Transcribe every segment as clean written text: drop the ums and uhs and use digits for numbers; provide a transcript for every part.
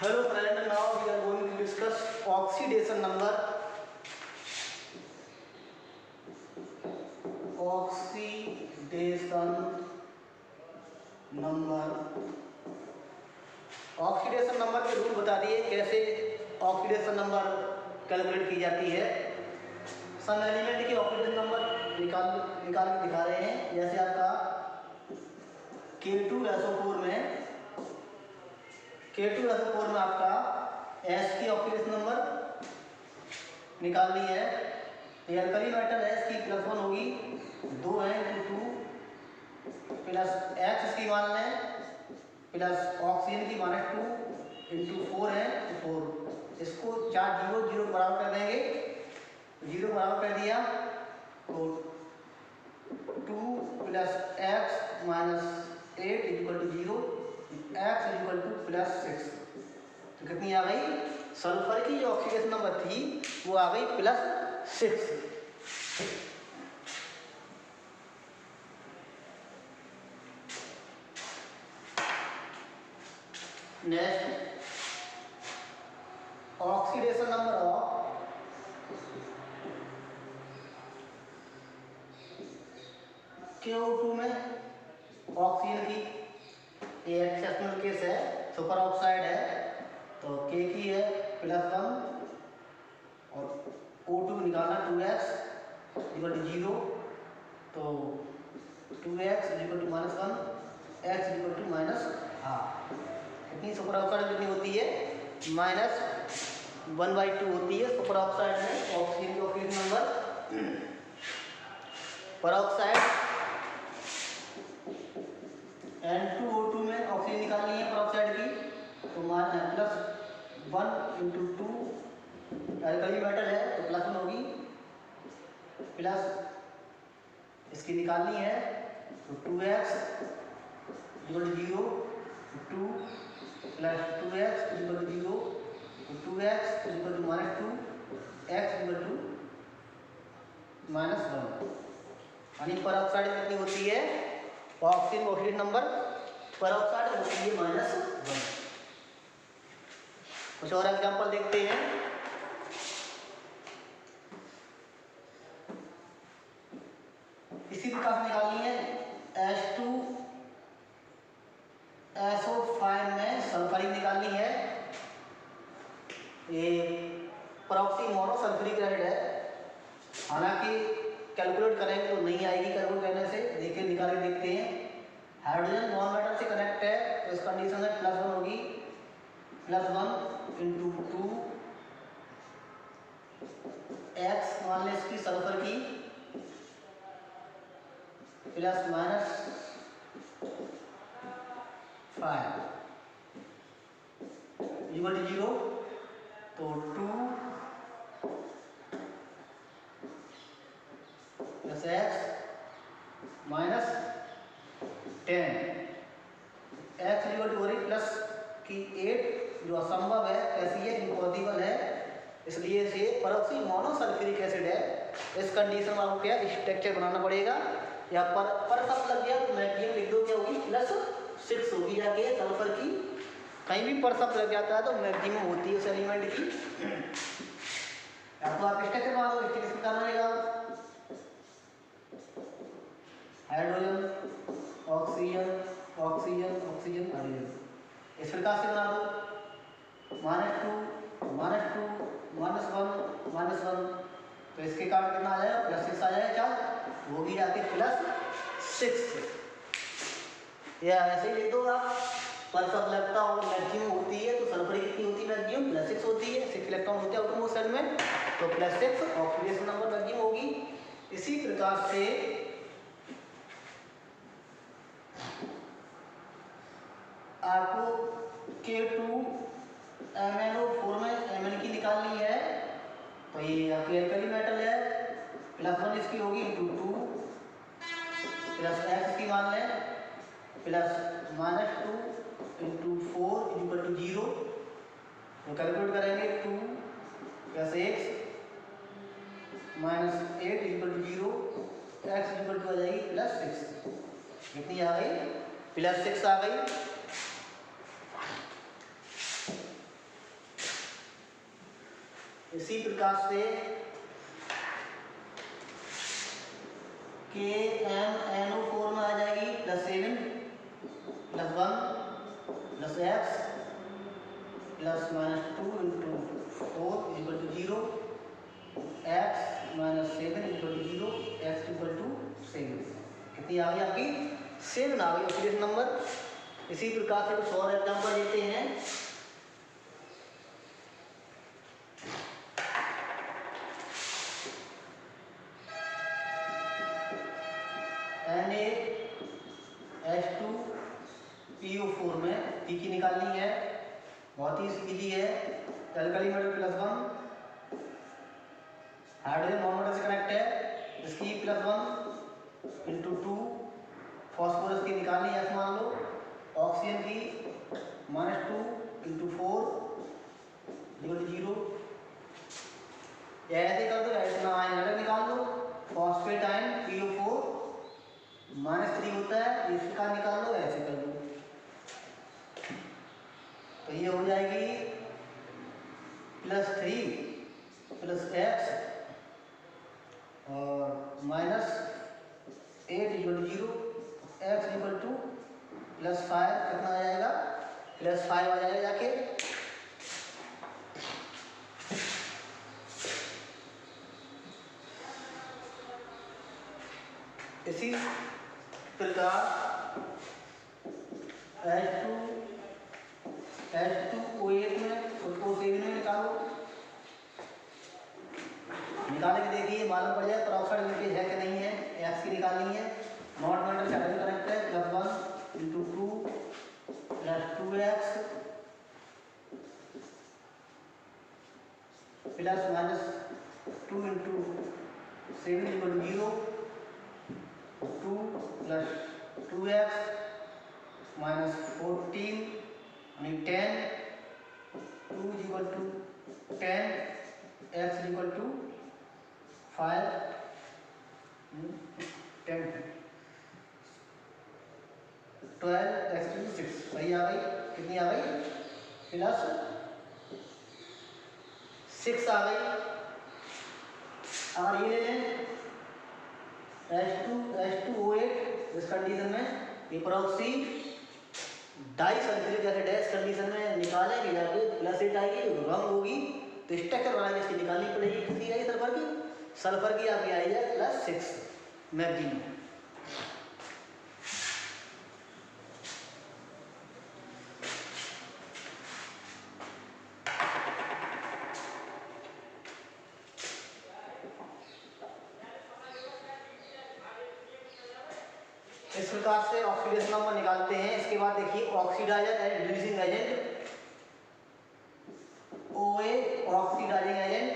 Hello friend, now we are going to discuss oxidation number. Oxidation number के rule बता दिए कैसे oxidation number calculate की जाती है। सम एलिमेंट की ऑक्सीडेशन नंबर निकाल के दिखा रहे हैं। जैसे आपका K2SO4 में आपका S की ऑक्सीडेशन नंबर निकालनी है। ये अल्कली मेटल है, इसकी +1 होगी, 2 है × 2 प्लस X इसकी मान लें प्लस ऑक्सीजन की -2 × 4 है तो 4। इसको 4 0 0 बराबर कर देंगे, 0 बराबर कर दिया तो 2 + x - 8 = 0, x = +6। तो कितनी आ गई? सल्फर की जो ऑक्सीडेशन नंबर थी वो आ गई +6। Next, oxidation number of K2 में ऑक्सीजन की, ये एक्सेप्शनल केस है, सुपर ऑक्साइड है तो K की है +1 और O2 निकालना 2x = 0 तो 2x = -1, x = -1/2। कितनी सुपर ऑक्साइड कितनी होती है? -1/2 होती है सुपर ऑक्साइड में ऑक्सीजन की ऑक्सीजन नंबर। पर ऑक्साइड N2O2 में ऑक्सीजन निकालनी है पर ऑक्साइड की तो +1 × 2, अल्कली मेटल है तो +1 होगी, प्लस इसकी निकालनी है तो 2x = 0, 2 + 2x = 0, 2x = -2, x = -1। यानी पर ऑक्साइड कितनी होती है? ऑक्सीजन ऑक्सीजन नंबर पर ऑक्साइड होती है -1। कुछ और एग्जांपल देखते हैं। इसी प्रकार से निकालनी है H2SO5 में सल्फरिक निकालनी है। ये प्रॉक्सी मोनोसल्फ्यूरिक एसिड है, हालांकि कैलकुलेट करेंगे तो नहीं आएगी कैलकुलेट करने से। देखिए निकाल के देखते हैं। हाइड्रोजन नॉन मेटल से कनेक्ट है तो इस कंडीशन में +1 होगी, +1 × 2 x मान लें इसकी सल्फर की ±5 = 0 तो 2 + x -10, x = प्लस की 8 जो असंभव है, कैसी है? इम्पॉसिबल है, इसलिए इसे परऑक्सी मोनोसल्फ्यूरिक एसिड है। इस कंडीशन में आपको क्या स्ट्रक्चर बनाना पड़ेगा। या पर सब लग गया तो मैग्नीशियम लिख दो, क्या होगी? +6 होगी जाके सल्फर की। कहीं भी पर सब लग जाता है तो मैक्सिमम होती है उस एलिमेंट की। या तो आप स्ट्रक्चर बना दो, स्ट्रक्चर करना रहेगा hydrogen oxygen oxygen oxygen hydrogen, इस प्रकार से बना दो -2 -1 तो इसके कारण कितना आ जाएगा? +6 आ जाएगा। क्या वो भी जाके +6। या ऐसे ही लिख दो आप, पर सब लगता और मैक्सिमम होती है तो सल्फर कितनी होती है? मैक्सिमम +6 होती है, 6 इलेक्ट्रॉन होते हैं आउटरमोस्ट शेल में तो +6 ऑक्सीडेशन नंबर मैक्सिमम होगी। इसी प्रकार से आपको K2MnO4 में Mn की निकालनी है तो ये आपकी अल्कली मेटल है, +1 इसकी होगी × 2 प्लस x की मान लें प्लस -2 × 4 = 0 तो कैलकुलेट करेंगे 2 + x -8 = 0, x = आ जाएगी +6। कितनी आ गई? +6 आ गई। इसी प्रकार से KMnO4 में आ जाएगी +7 +1 +x +-2 into 4 equal to 0, x - 7 equal to 0, x equal to 7। कितनी आ गई आपकी? 7 आ गई ऑक्सीडेशन नंबर। इसी प्रकार से कुछ और एग्जाम्पल देते हैं। NaH2PO4 में पी की निकालनी है, बहुत ही इजी है। अल्कली मेटल +1, हाइड्रोजन नॉन से कनेक्ट है, इसकी +1 into 2, फॉस्फोरस की निकालनी है मान लो, ऑक्सीजन की -2 into 4 equal to 0। ऐसे कर दो, ऐसे ना आयन अलग निकाल दो, फॉस्फेट आयन PO4 -3 होता है, इसका निकाल लो, ऐसे कर दो। तो ये हो जाएगी +3 +x और -8 equal to 0, x equal to +5, कितना आ जाएगा? +5 आ जाएगा जाके। इसी प्रकार H2O8 में उसको 7 में निकालो। निकाल के देखिए, मालूम पड़ जाए पेरोक्साइड लिंकेज है कि नहीं है। एक्स की निकालनी है, नॉट मेटल हाइड्रोजन कनेक्ट है, +1 into 2 +2x +-2 into 7 equal to 0, 2 + 2x -14 यानी 10, 2 is equal to 10, x is equal to 5, 10, 12, x is equal to 6। सही आ गई? कितनी आ गई? +6 आ गई। अगर ये ले लें H2OH, इस कंडीशन में ये पेरोक्सी डाइसल्फ्यूरिक एसिड है, इस कंडीशन में निकालेंगे जाके +8 आएगी, रंग होगी तो स्ट्रक्चर बनाएंगे, इसकी निकालनी पड़ेगी। कितनी आई सल्फर की? सल्फर की आपकी आई है +6 मैग्नीशियम। इस प्रकार से ऑक्सीडेशन नंबर निकालते हैं। इसके बाद देखिए oxidiser and reducing agent, OA oxidising agent.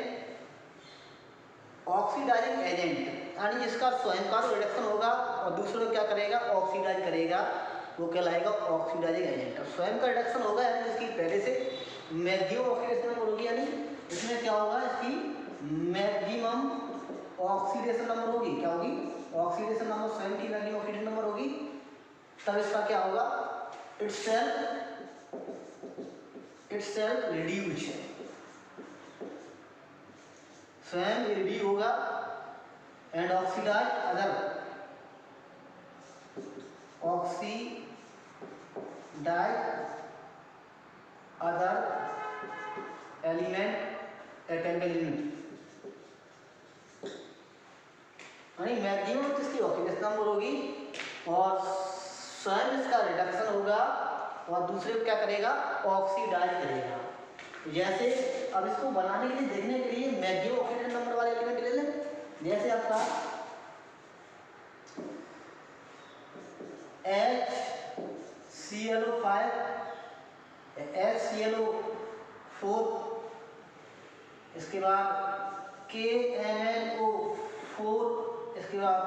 Oxidising agent यानी जिसका स्वयं का रिडक्शन होगा और दूसरों को क्या करेगा? ऑक्सीडाइज करेगा, वो कहलाएगा ऑक्सीडाइजिंग एजेंट। और स्वयं का रिडक्शन होगा यानी इसकी पहले से मैक्सिमम ऑक्सीडेशन नंबर होगी, यानी इसमें क्या होगा? इसकी मैक्सिमम ऑक्सीडेशन नंबर होगी। क्या होगी? ऑक्सीडेशन नंबर स्वयं की मैक्सिमम ऑक्सीडेशन नंबर होगी। तब इसका क्या होगा? इटसेल्फ रिड्यूस, स्वयं रिड्यूस होगा and oxidise other element at chemical unit. यानी मैक्सिमम इसकी ऑक्सीडेशन नंबर होगी और स्वयं इसका रिडक्शन होगा और दूसरे को क्या करेगा? ऑक्सीडाइज करेगा। जैसे अब इसको बनाने के लिए, देखने के लिए मैक्सिमम ऑक्सीडेशन नंबर वाले एलिमेंट ले लें। जैसे आपका HClO4, इसके बाद KMnO4, इसके बाद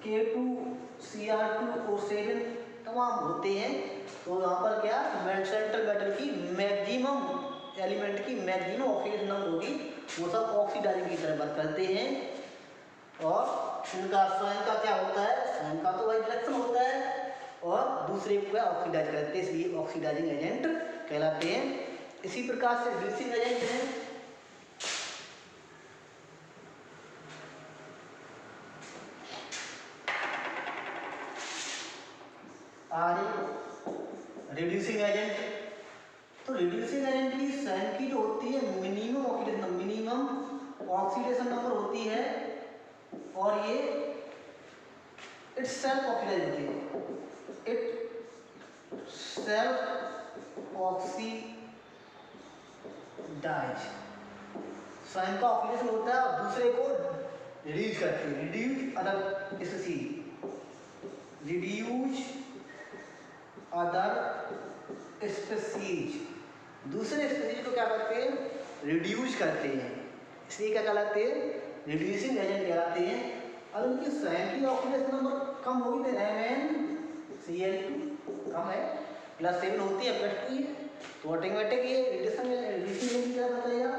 K2Cr2O7 तमाम होते हैं। तो यहाँ पर क्या सेंट्रल मेटल की मैक्सिमम एलिमेंट की मैक्सिमम ऑक्सीडेशन नंबर होगी, वो सब ऑक्सीडाइजिंग की तरह वर्क करते हैं। और इनका स्वयं का क्या होता है? स्वयं का तो वही रिडक्शन होता है और दूसरे को ऑक्सीडाइज करते हैं, इसलिए ऑक्सीडाइजिंग एजेंट कहलाते हैं। इसी प्रकार से रिड्यूसिंग एजेंट हैं। Reducing agent. तो रिड्यूसिंग एजेंट की स्वयं की जो होती है मिनिमम ऑक्सीडेशन नंबर होती है, और ये इट्स सेल्फ ऑक्सीडाइज होती है, इट सेल्फ ऑक्सीडाइज, स्वयं का ऑक्सीडेशन होता है और दूसरे को रिड्यूस करती है, reduce other species, reduce other species, दूसरे स्पीसीज को क्या करते हैं, रिड्यूस करते हैं, इसलिए क्या कहलाते हैं, रिड्यूसिंग एजेंट कहलाते हैं। अब इनकी स्वयं की ऑक्सीडेशन नंबर कम होगी तो MnCl2 कम है, +7 होती है, +2 है, तो ऑटोमेटिक ये रिड्यूसिंग एजेंट क्या करेगा,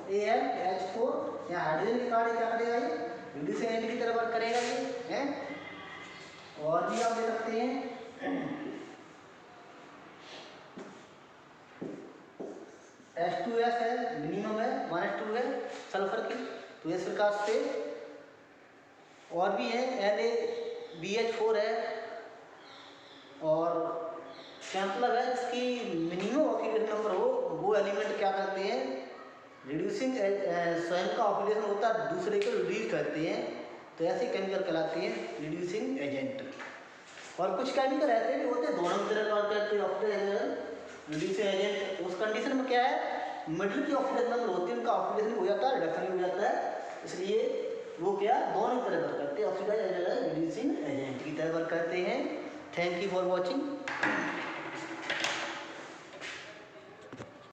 LiAlH4, यहाँ हाइड्रोजन की कार्ड क्या करेगा, ये रिड्यूसिंग एजेंट की तरह वर्क करेगा ये है। और भी आप दे सकते हैं H2S है, मिनिमम है, -2 है सल्फर की, तो इस प्रकार से और भी है, NaBH4 है, और क्या मतलब है जिसकी मिनिमम ऑक्सीडेशन नंबर हो वो एलिमेंट क्या करते हैं, रिड्यूसिंग स्वयं का ऑक्सीडेशन होता है दूसरे को रिड्यूस करते हैं, तो ऐसे केमिकल कहलाते हैं रिड्यूसिंग एजेंट। और कुछ केमिकल ऐसे भी होते हैं दोनों तरह का करते हैं ऑक्सीडेशन रिड्यूसिंग एजेंट, उस कंडीशन में क्या है, मिडिल की ऑक्सीडेशन नंबर होती है, उनका ऑक्सीडेशन हो जाता है, रिडक्शन हो जाता है, इसलिए वो क्या दोनों तरह वर्क करते हैं, oxidise as well as reducing agent की तरह वर्क करते हैं। Thank you for watching.